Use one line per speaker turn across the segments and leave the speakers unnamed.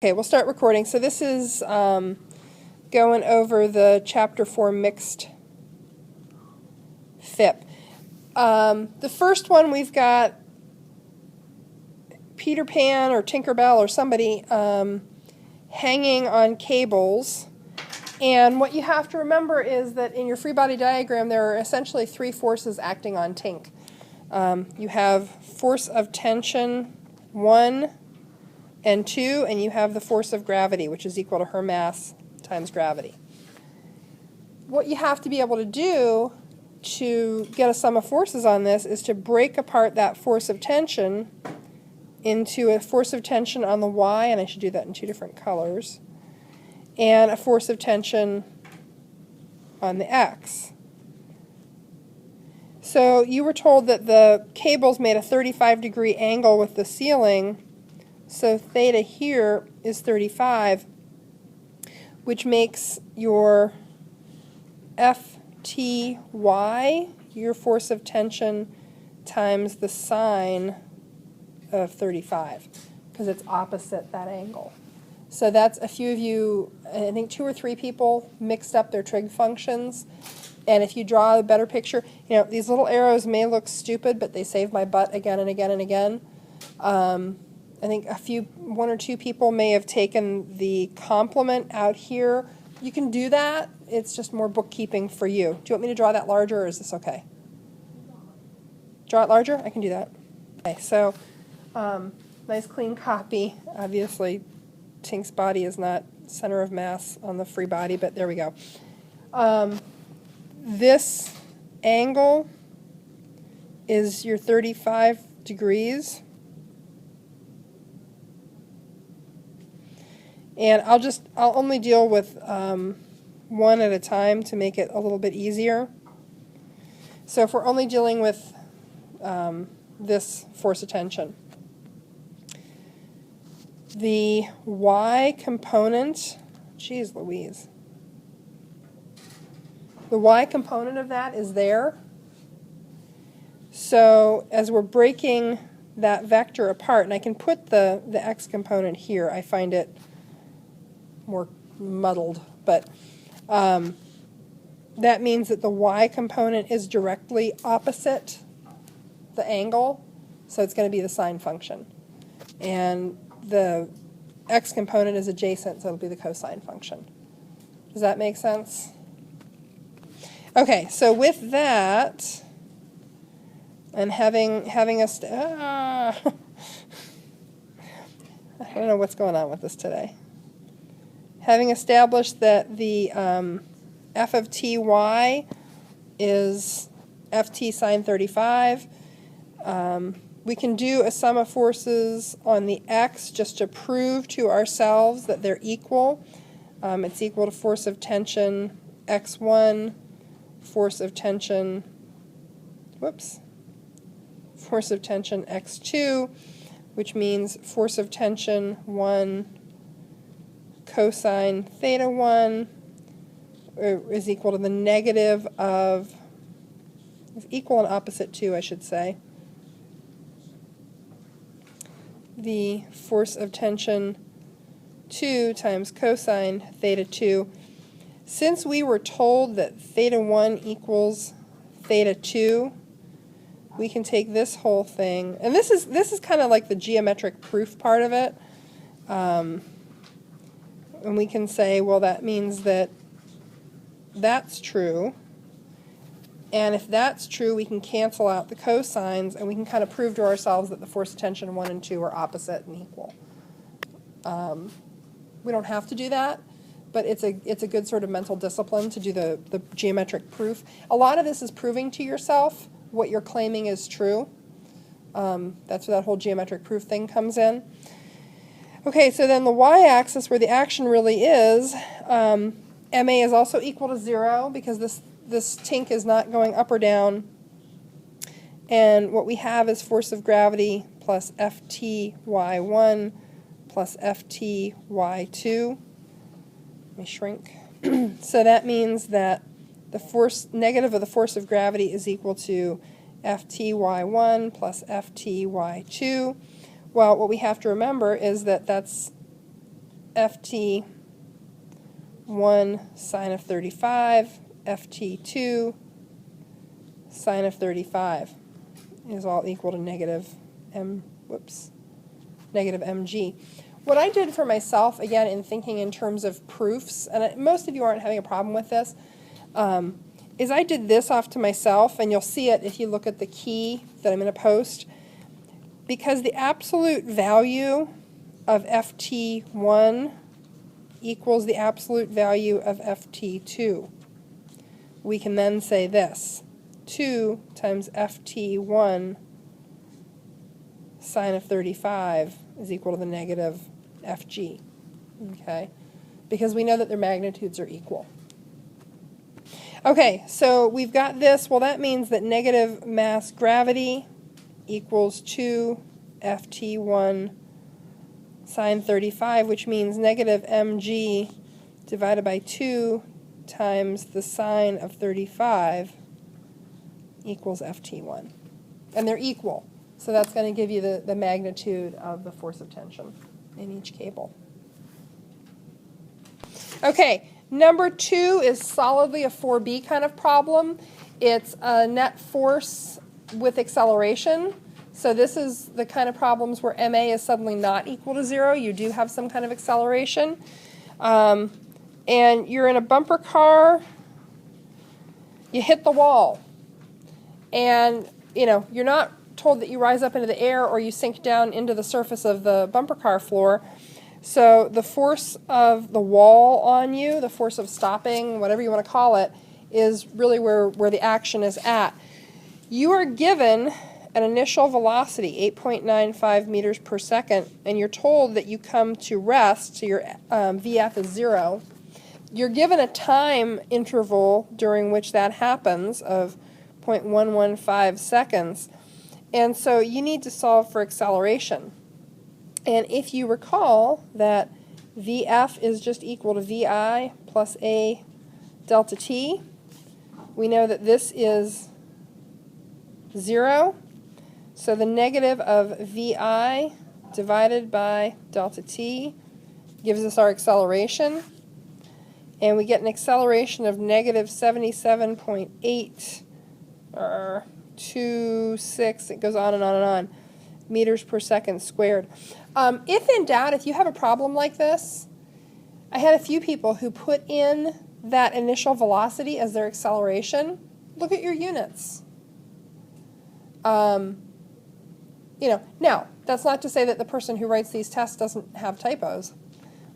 Okay, we'll start recording. So this is going over the Chapter 4 mixed FIP. The first one we've got Peter Pan or Tinkerbell or somebody hanging on cables. And what you have to remember is that in your free body diagram there are essentially three forces acting on Tink. You have force of tension 1 and 2, and you have the force of gravity, which is equal to her mass times gravity. What you have to be able to do to get a sum of forces on this is to break apart that force of tension into a force of tension on the y, and I should do that in two different colors, and a force of tension on the x. So you were told that the cables made a 35-degree angle with the ceiling, so theta here is 35, which makes your FTY your force of tension times the sine of 35, because it's opposite that angle. So that's a few of you, I think 2 or 3 people mixed up their trig functions. And if you draw a better picture, you know, these little arrows may look stupid, but they save my butt again and again and again. I think 1 or 2 people may have taken the complement out here. You can do that. It's just more bookkeeping for you. Do you want me to draw that larger, or is this okay? Draw it larger? I can do that. Okay, so nice clean copy. Obviously, Tink's body is not center of mass on the free body, but there we go. This angle is your 35 degrees. And I'll only deal with one at a time to make it a little bit easier. So if we're only dealing with this force of tension, the y component, geez Louise, the y component of that is there. So as we're breaking that vector apart, and I can put the x component here, I find it more muddled, but that means that the y component is directly opposite the angle, so it's going to be the sine function. And the x component is adjacent, so it'll be the cosine function. Does that make sense? Okay, so with that, and having us, I don't know what's going on with this today. Having established that the f of ty is ft sine 35, we can do a sum of forces on the x just to prove to ourselves that they're equal. It's equal to force of tension x1, force of tension, force of tension x2, which means force of tension 1 cosine theta 1 is equal to the negative of, is equal and opposite to, I should say, the force of tension 2 times cosine theta 2. Since we were told that theta 1 equals theta 2, we can take this whole thing, and this is kind of like the geometric proof part of it. And we can say, well, that means that that's true. And if that's true, we can cancel out the cosines, and we can kind of prove to ourselves that the force of tension 1 and 2 are opposite and equal. We don't have to do that, but it's a good sort of mental discipline to do the geometric proof. A lot of this is proving to yourself what you're claiming is true. That's where that whole geometric proof thing comes in. Okay, so then the y-axis, where the action really is, ma is also equal to 0 because this Tink is not going up or down. And what we have is force of gravity plus FTY1 plus FTY2. Let me shrink. So that means that the force negative of the force of gravity is equal to FTY1 plus FTY2. Well, what we have to remember is that that's ft1 sine of 35, ft2 sine of 35 is all equal to negative mg. What I did for myself, again, in thinking in terms of proofs, and most of you aren't having a problem with this, is I did this off to myself, and you'll see it if you look at the key that I'm going to post, because the absolute value of ft1 equals the absolute value of ft2. We can then say this, 2 times ft1 sine of 35 is equal to the negative fg, okay? Because we know that their magnitudes are equal. Okay, so we've got this. Well, that means that negative mass gravity equals 2 ft1 sine 35, which means negative mg divided by 2 times the sine of 35 equals ft1. And they're equal. So that's going to give you the magnitude of the force of tension in each cable. Okay, number 2 is solidly a 4B kind of problem. It's a net force with acceleration. So this is the kind of problems where MA is suddenly not equal to 0. You do have some kind of acceleration. And you're in a bumper car. You hit the wall. And, you're not told that you rise up into the air or you sink down into the surface of the bumper car floor. So the force of the wall on you, the force of stopping, whatever you want to call it, is really where the action is at. You are given an initial velocity, 8.95 meters per second, and you're told that you come to rest, so your VF is 0. You're given a time interval during which that happens of 0.115 seconds. And so you need to solve for acceleration. And if you recall that VF is just equal to VI plus A delta T, we know that this is 0. So the negative of VI divided by delta T gives us our acceleration. And we get an acceleration of negative 77.8 or 26, it goes on and on and on, meters per second squared. If in doubt, if you have a problem like this, I had a few people who put in that initial velocity as their acceleration. Look at your units. Now, that's not to say that the person who writes these tests doesn't have typos.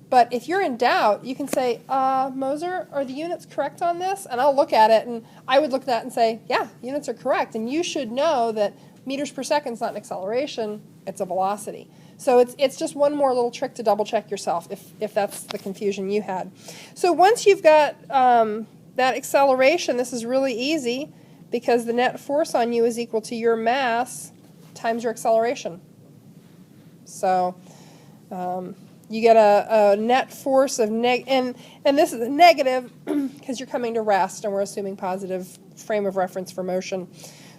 But if you're in doubt, you can say, Moser, are the units correct on this? And I'll look at it, and I would look at that and say, yeah, units are correct. And you should know that meters per second is not an acceleration, it's a velocity. So it's just one more little trick to double check yourself if that's the confusion you had. So once you've got that acceleration, this is really easy because the net force on you is equal to your mass times your acceleration. So you get a net force of and this is a negative because you're coming to rest and we're assuming positive frame of reference for motion.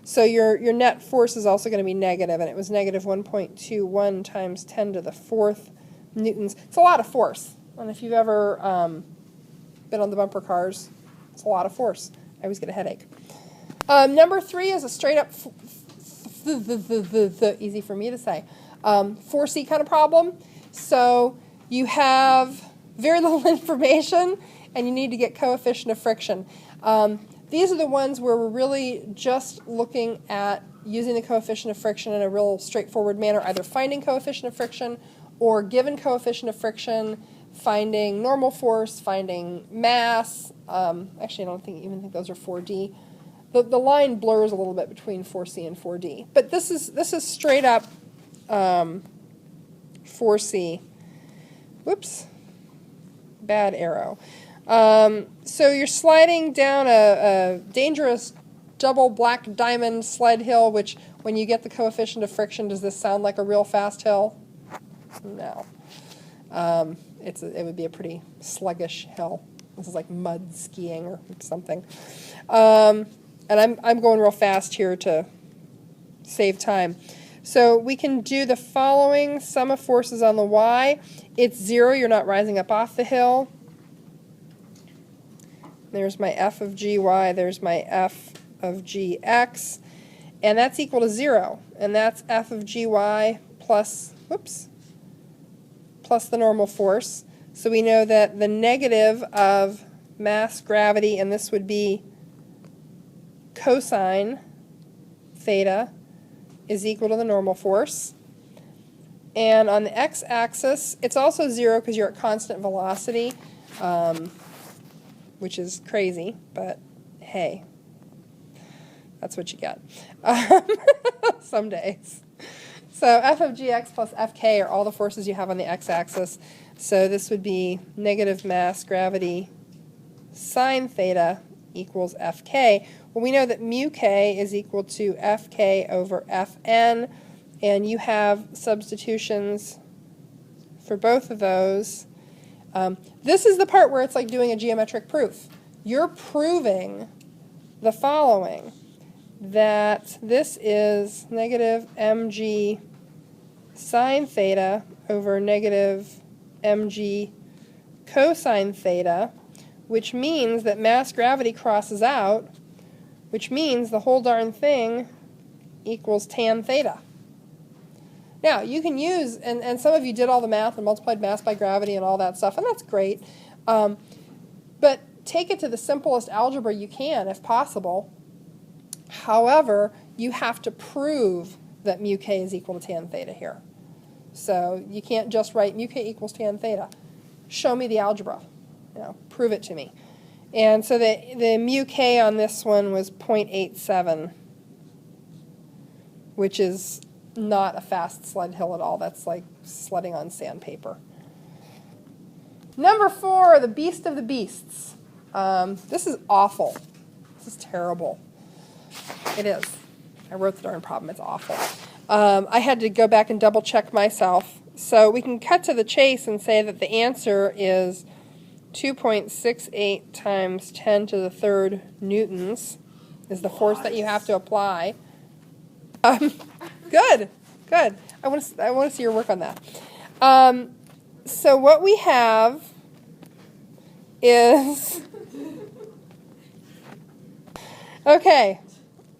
So your net force is also going to be negative, and it was negative 1.21 times 10 to the 4th newtons. It's a lot of force, and if you've ever been on the bumper cars, it's a lot of force. I always get a headache. Number 3 is a straight up, easy for me to say, 4C kind of problem. So you have very little information, and you need to get coefficient of friction. These are the ones where we're really just looking at using the coefficient of friction in a real straightforward manner, either finding coefficient of friction or given coefficient of friction, finding normal force, finding mass. Actually, I don't even think those are 4D. The line blurs a little bit between 4C and 4D. But this is straight up 4C. Whoops. Bad arrow. So you're sliding down a dangerous double black diamond sled hill, which when you get the coefficient of friction, does this sound like a real fast hill? No. It would be a pretty sluggish hill. This is like mud skiing or something. And I'm going real fast here to save time. So we can do the following. Sum of forces on the y. It's 0. You're not rising up off the hill. There's my f of gy. There's my f of gx. And that's equal to 0. And that's f of gy plus, plus the normal force. So we know that the negative of mass gravity, and this would be cosine theta, is equal to the normal force. And on the x-axis, it's also 0 because you're at constant velocity, which is crazy, but hey, that's what you get some days. So f of gx plus fk are all the forces you have on the x-axis. So this would be negative mass gravity sine theta equals fk. Well, we know that mu k is equal to fk over fn, and you have substitutions for both of those. This is the part where it's like doing a geometric proof. You're proving the following, that this is negative mg sine theta over negative mg cosine theta, which means that mass gravity crosses out, which means the whole darn thing equals tan theta. Now, you can use, and some of you did all the math and multiplied mass by gravity and all that stuff, and that's great. But take it to the simplest algebra you can, if possible. However, you have to prove that mu k is equal to tan theta here. So you can't just write mu k equals tan theta. Show me the algebra. Prove it to me. And so the mu k on this one was 0.87, which is not a fast sled hill at all. That's like sledding on sandpaper. Number 4, the beast of the beasts. This is awful. This is terrible. It is. I wrote the darn problem. It's awful. I had to go back and double check myself. So we can cut to the chase and say that the answer is 2.68 times 10 to the third newtons is the force that you have to apply. Good. I want to see your work on that. So what we have is okay.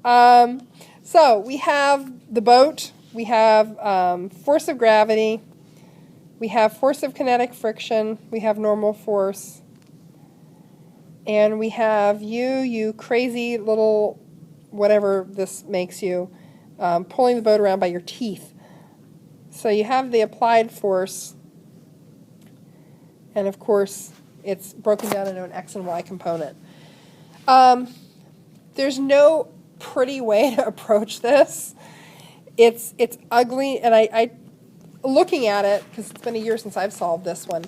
So we have the boat. We have force of gravity. We have force of kinetic friction. We have normal force. And we have you crazy little whatever this makes you, pulling the boat around by your teeth. So you have the applied force, and of course it's broken down into an x and y component. There's no pretty way to approach this. It's ugly, and I looking at it, because it's been a year since I've solved this one,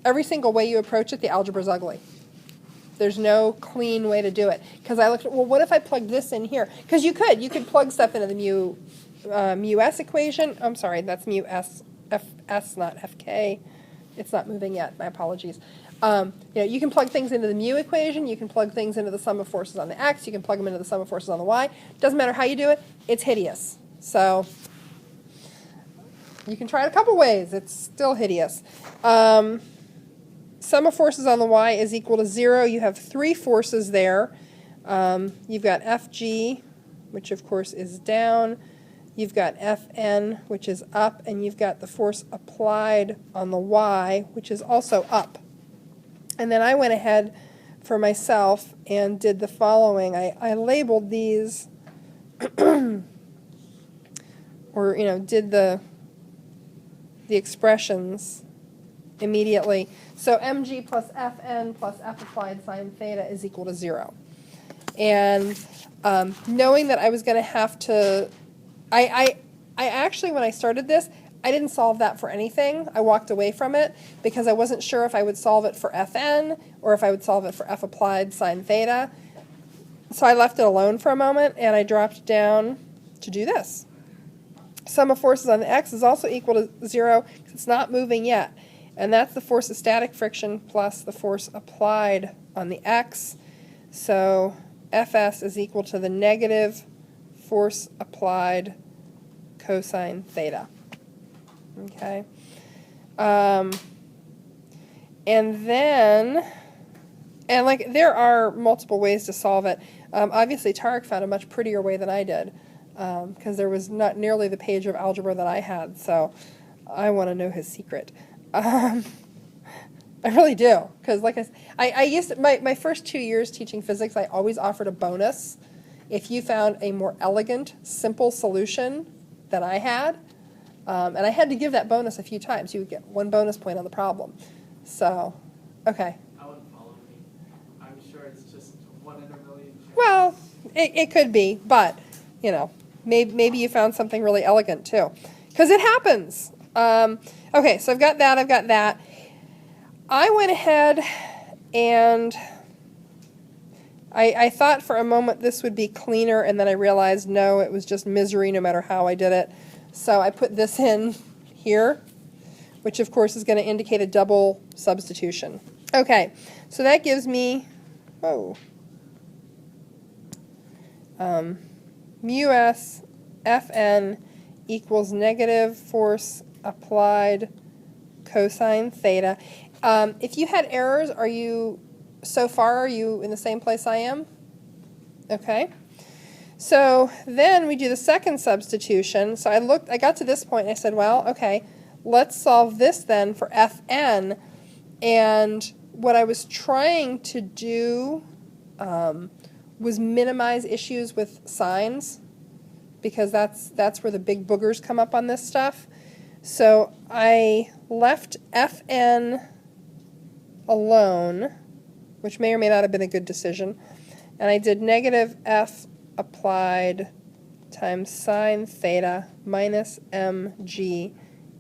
every single way you approach it, the algebra is ugly. There's no clean way to do it. Because I looked at, well, what if I plugged this in here? Because you could plug stuff into the mu s equation. I'm sorry, that's mu s, fs, not fk. It's not moving yet. My apologies. You can plug things into the mu equation. You can plug things into the sum of forces on the x. You can plug them into the sum of forces on the y. Doesn't matter how you do it. It's hideous. So you can try it a couple ways. It's still hideous. Sum of forces on the y is equal to 0. You have 3 forces there. You've got Fg, which of course is down. You've got Fn, which is up. And you've got the force applied on the y, which is also up. And then I went ahead for myself and did the following. I labeled these, or did the expressions immediately. So mg plus fn plus f applied sine theta is equal to 0. And knowing that I was going to have to, I actually, when I started this, I didn't solve that for anything. I walked away from it because I wasn't sure if I would solve it for Fn or if I would solve it for F applied sine theta. So I left it alone for a moment, and I dropped down to do this. Sum of forces on the x is also equal to 0 because it's not moving yet. And that's the force of static friction plus the force applied on the x. So Fs is equal to the negative force applied cosine theta. Okay. And then, and like there are multiple ways to solve it. Obviously, Tarek found a much prettier way than I did, because there was not nearly the page of algebra that I had, so I want to know his secret. I really do, because like I used to, my first 2 years teaching physics, I always offered a bonus if you found a more elegant, simple solution than I had. And I had to give that bonus a few times. You would get 1 bonus point on the problem. So, okay.
I wouldn't follow me. I'm sure it's just 1 in a million chance.
Well, it could be, but, you know, maybe you found something really elegant too. Because it happens. Okay, so I've got that. I went ahead and I thought for a moment this would be cleaner, and then I realized no, it was just misery no matter how I did it. So I put this in here, which of course is going to indicate a double substitution. Okay, so that gives me, mu s Fn equals negative force applied cosine theta. If you had errors, are you in the same place I am? Okay. So then we do the second substitution. So I got to this point and I said, well, okay, let's solve this then for Fn. And what I was trying to do was minimize issues with signs, because that's where the big boogers come up on this stuff. So I left Fn alone, which may or may not have been a good decision, and I did negative f applied times sine theta minus mg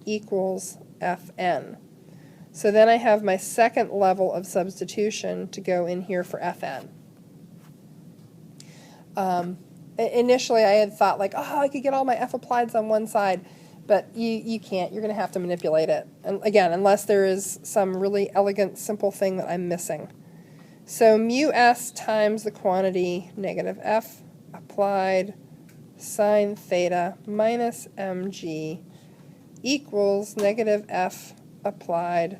equals Fn. So then I have my second level of substitution to go in here for Fn. Initially I had thought like, oh, I could get all my f applieds on one side, but you can't. You're going to have to manipulate it. And again, unless there is some really elegant, simple thing that I'm missing. So mu s times the quantity negative f applied sine theta minus mg equals negative f applied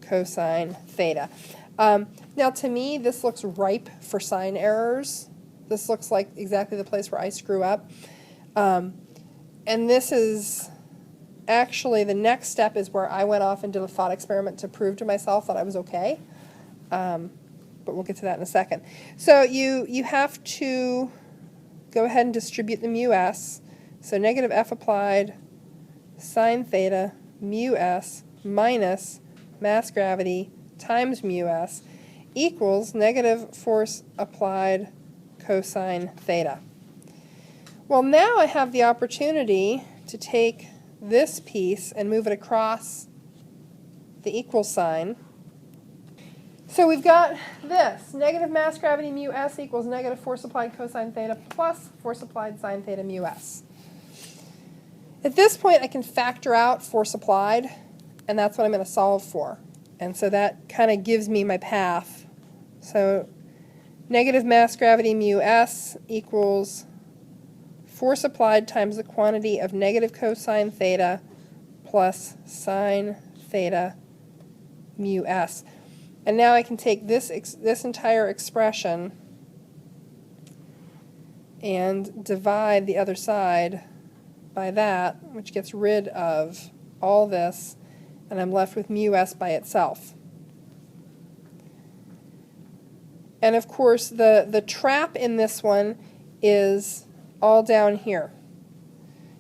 cosine theta. Now to me, this looks ripe for sign errors. This looks like exactly the place where I screw up. And this is actually the next step is where I went off and did a thought experiment to prove to myself that I was okay. But we'll get to that in a second. So you have to go ahead and distribute the mu s. So negative f applied sine theta mu s minus mass gravity times mu s equals negative force applied cosine theta. Well, now I have the opportunity to take this piece and move it across the equal sign. So we've got this, negative mass gravity mu s equals negative force applied cosine theta plus force applied sine theta mu s. At this point, I can factor out force applied, and that's what I'm going to solve for. And so that kind of gives me my path. So negative mass gravity mu s equals force applied times the quantity of negative cosine theta plus sine theta mu s. And now I can take this entire expression and divide the other side by that, which gets rid of all this, and I'm left with mu s by itself. And of course, the trap in this one is all down here.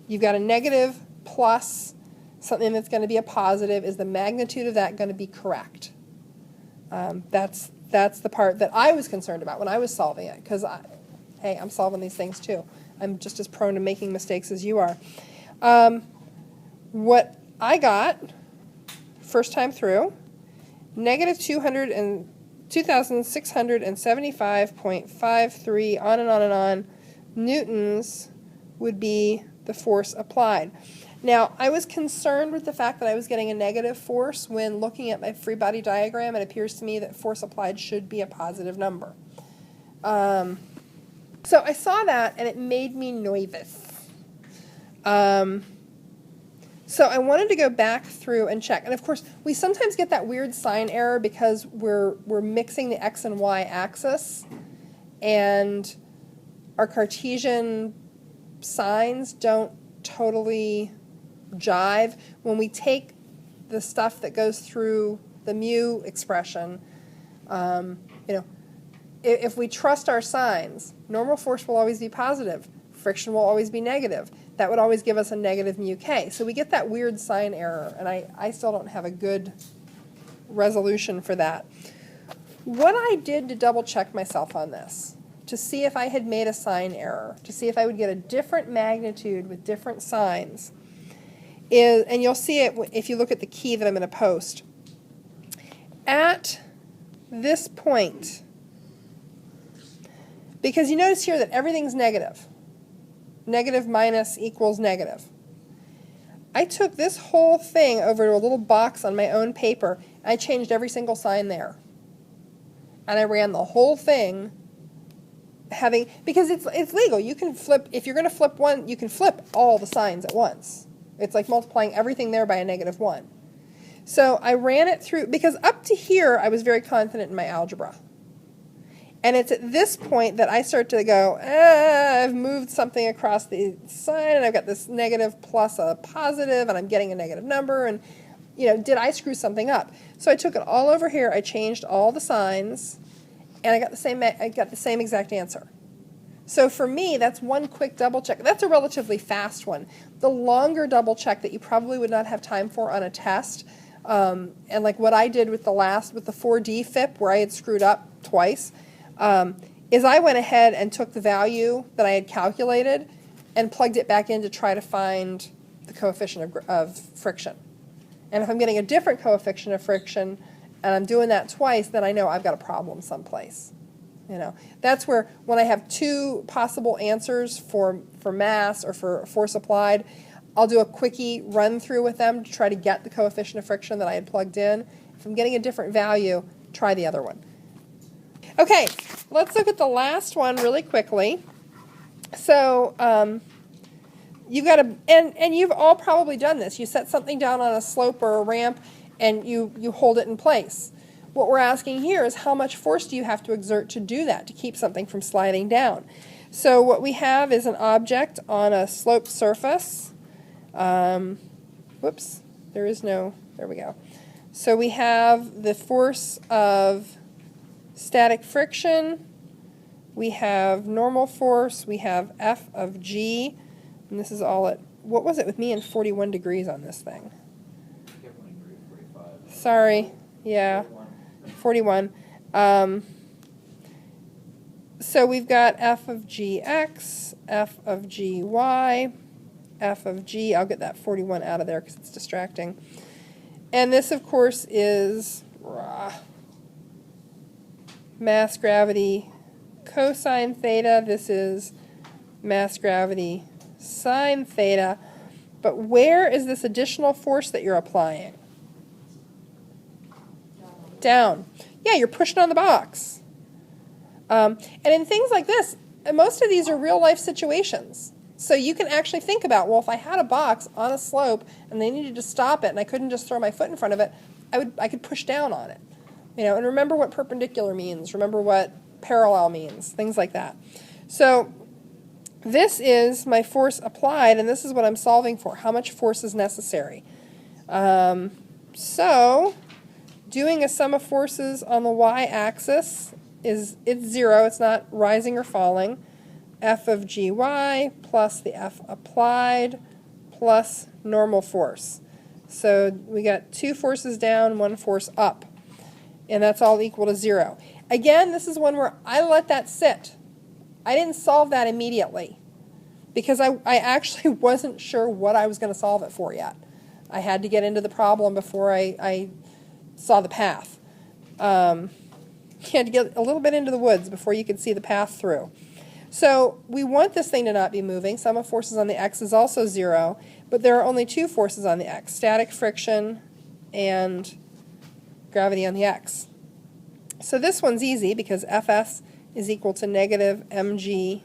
You've got a negative plus something that's going to be a positive. Is the magnitude of that going to be correct? That's the part that I was concerned about when I was solving it, because hey, I'm solving these things too. I'm just as prone to making mistakes as you are. What I got first time through, negative 2,675.53, on and on and on, newtons would be the force applied. Now, I was concerned with the fact that I was getting a negative force when looking at my free body diagram. It appears to me that force applied should be a positive number. So I saw that, and it made me nervous. So I wanted to go back through and check. And of course, we sometimes get that weird sign error because we're mixing the x and y axis, and our Cartesian signs don't totally jive. When we take the stuff that goes through the mu expression, if we trust our signs, normal force will always be positive, friction will always be negative. That would always give us a negative mu k. So we get that weird sign error, and I still don't have a good resolution for that. What I did to double check myself on this, to see if I had made a sign error, to see if I would get a different magnitude with different signs, is, and you'll see it if you look at the key that I'm going to post, at this point, because you notice here that everything's negative. Negative minus equals negative. I took this whole thing over to a little box on my own paper, and I changed every single sign there. And I ran the whole thing because it's legal. You can flip, if you're going to flip one, you can flip all the signs at once. It's like multiplying everything there by a -1. So I ran it through, because up to here I was very confident in my algebra. And it's at this point that I start to go, I've moved something across the sign, and I've got this negative plus a positive, and I'm getting a negative number, and did I screw something up? So I took it all over here, I changed all the signs, and I got the same exact answer. So for me, that's one quick double check. That's a relatively fast one. The longer double check that you probably would not have time for on a test, and like what I did with the 4D FIP where I had screwed up twice, is I went ahead and took the value that I had calculated and plugged it back in to try to find the coefficient of friction. And if I'm getting a different coefficient of friction and I'm doing that twice, then I know I've got a problem someplace. That's where when I have two possible answers for mass or for force applied, I'll do a quickie run through with them to try to get the coefficient of friction that I had plugged in. If I'm getting a different value, try the other one. Okay, let's look at the last one really quickly. So you've got to, and you've all probably done this. You set something down on a slope or a ramp, and you hold it in place. What we're asking here is how much force do you have to exert to do that, to keep something from sliding down. So what we have is an object on a sloped surface. Whoops, there we go. So we have the force of static friction, we have normal force, we have F of G, and this is all at, what was it with me in 41 degrees on this thing?
45.
Sorry, yeah, 41. So we've got F of Gx, F of Gy, F of G, I'll get that 41 out of there because it's distracting. And this, of course, is mass gravity cosine theta. This is mass gravity sine theta. But where is this additional force that you're applying? Down. Yeah, you're pushing on the box. And in things like this, most of these are real life situations. So you can actually think about, well, if I had a box on a slope and they needed to stop it and I couldn't just throw my foot in front of it, I could push down on it. And remember what perpendicular means, remember what parallel means, things like that. So this is my force applied, and this is what I'm solving for, how much force is necessary. So doing a sum of forces on the y-axis it's 0, it's not rising or falling. F of Gy plus the F applied plus normal force. So we got two forces down, one force up. And that's all equal to 0. Again, this is one where I let that sit. I didn't solve that immediately because I actually wasn't sure what I was going to solve it for yet. I had to get into the problem before I saw the path. You had to get a little bit into the woods before you could see the path through. So we want this thing to not be moving. Sum of forces on the x is also 0, but there are only two forces on the x, static friction and gravity on the x. So this one's easy because Fs is equal to negative mg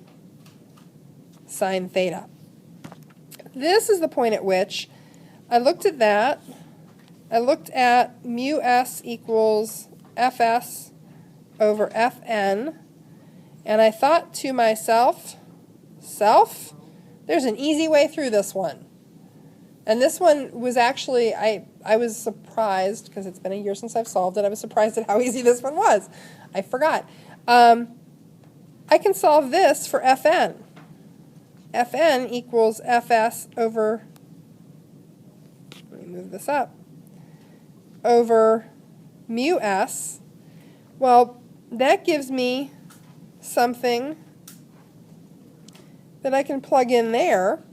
sine theta. This is the point at which I looked at that. I looked at mu s equals fs over fn, and I thought to myself, there's an easy way through this one. And this one was actually, I was surprised, because it's been a year since I've solved it, I was surprised at how easy this one was. I forgot. I can solve this for fn. Fn equals fs over, let me move this up, over mu s. Well, that gives me something that I can plug in there.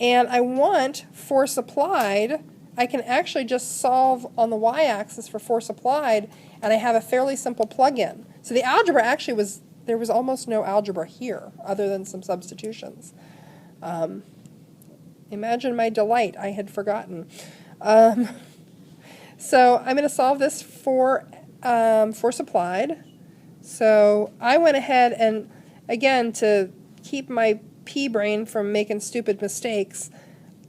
And I want force applied. I can actually just solve on the y-axis for force applied, and I have a fairly simple plug-in. So the algebra actually was, there was almost no algebra here, other than some substitutions. Imagine my delight, I had forgotten. So I'm going to solve this for force applied. So I went ahead and, again, to keep my pea-brain from making stupid mistakes,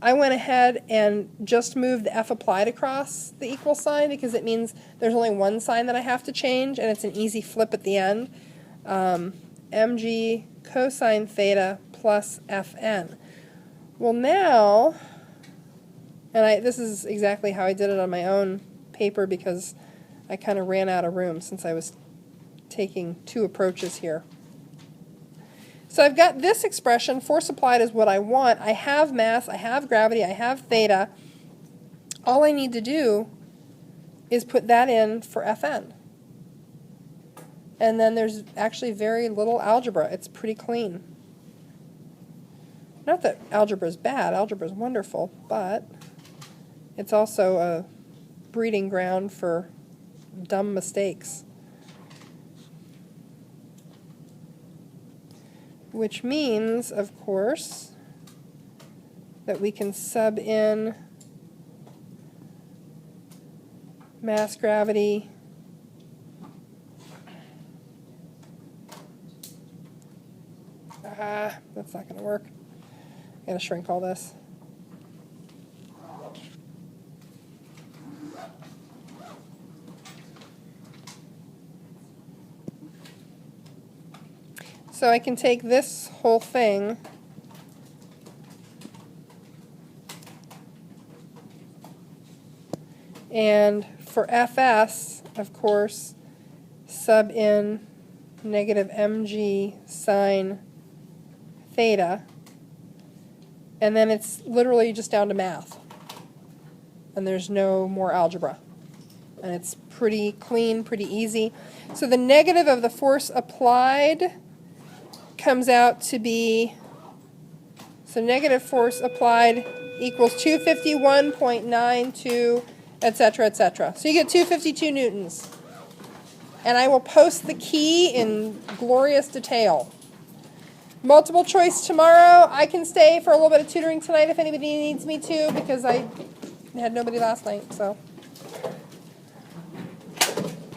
I went ahead and just moved the f applied across the equal sign, because it means there's only one sign that I have to change, and it's an easy flip at the end. Mg cosine theta plus Fn. Well, now, and this is exactly how I did it on my own paper, because I kind of ran out of room since I was taking two approaches here. So I've got this expression, force applied is what I want. I have mass, I have gravity, I have theta. All I need to do is put that in for Fn. And then there's actually very little algebra. It's pretty clean. Not that algebra is bad, algebra is wonderful, but it's also a breeding ground for dumb mistakes. Which means, of course, that we can sub in mass gravity that's not going to work. I'm going to shrink all this. So I can take this whole thing and for Fs, of course, sub in negative mg sine theta, and then it's literally just down to math. And there's no more algebra. And it's pretty clean, pretty easy. So the negative of the force applied comes out to be, so negative force applied equals 251.92, etc., etc. So you get 252 newtons. And I will post the key in glorious detail. Multiple choice tomorrow. I can stay for a little bit of tutoring tonight if anybody needs me to, because I had nobody last night, so.